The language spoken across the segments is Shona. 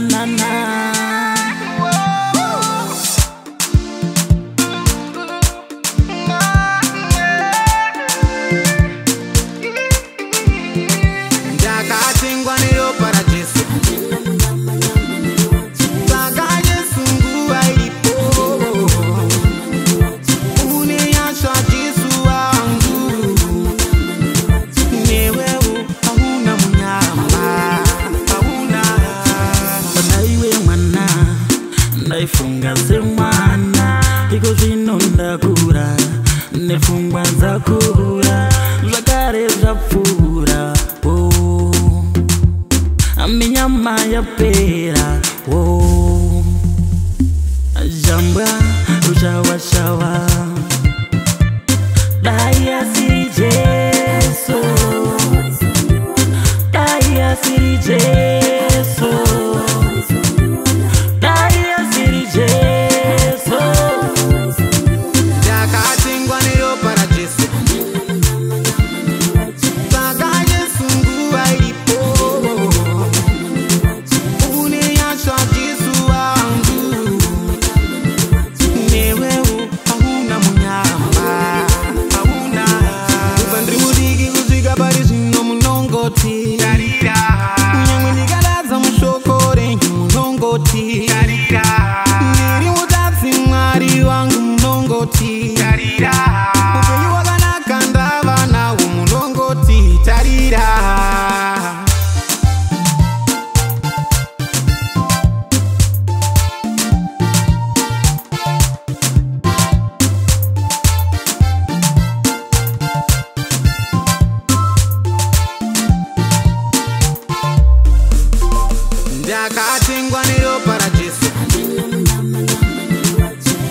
na na. Naifunga semana iko zvinonda kura nepfungwa dzakura zvakare zvapfuura minyama yapera jambwa rushawashawa dai asiri Jesu, dai asiri Jesu, ndiri mutatsi Mwari wangu munongoti tarira, upenyu hwakanaka ndava nawo munongoti tarira. Ndakatengwa neropa raJesu,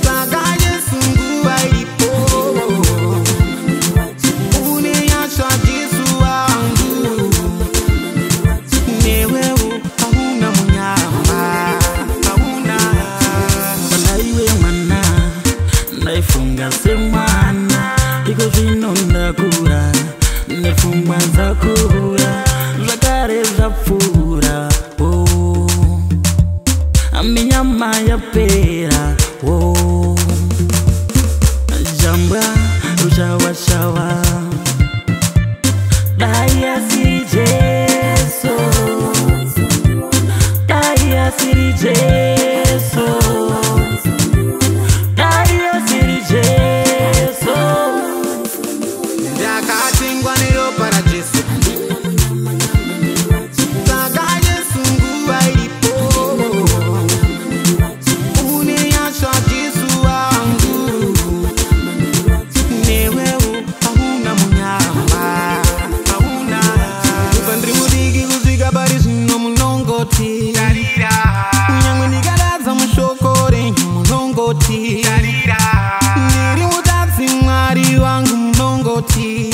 saka Jesu nguva iripo. Une nyasha Jesu wangu, newewo hauna munyama, hauna. Panaiwe mwana, naifunga semana iko zvinonda kura nepfungwa dzakura zvakare zvapfuura minyama yapera jambwa rushawashawa dai asiri Jesu, dai asiri Jesu, dai asiri Jesu. Ndakatengwa neropa raJesu, saka Jesu nguva iripo. Nyangwe ndikadadza mushoko renyu munongoti tarira, ndiri mutatsi Mwari wangu munongoti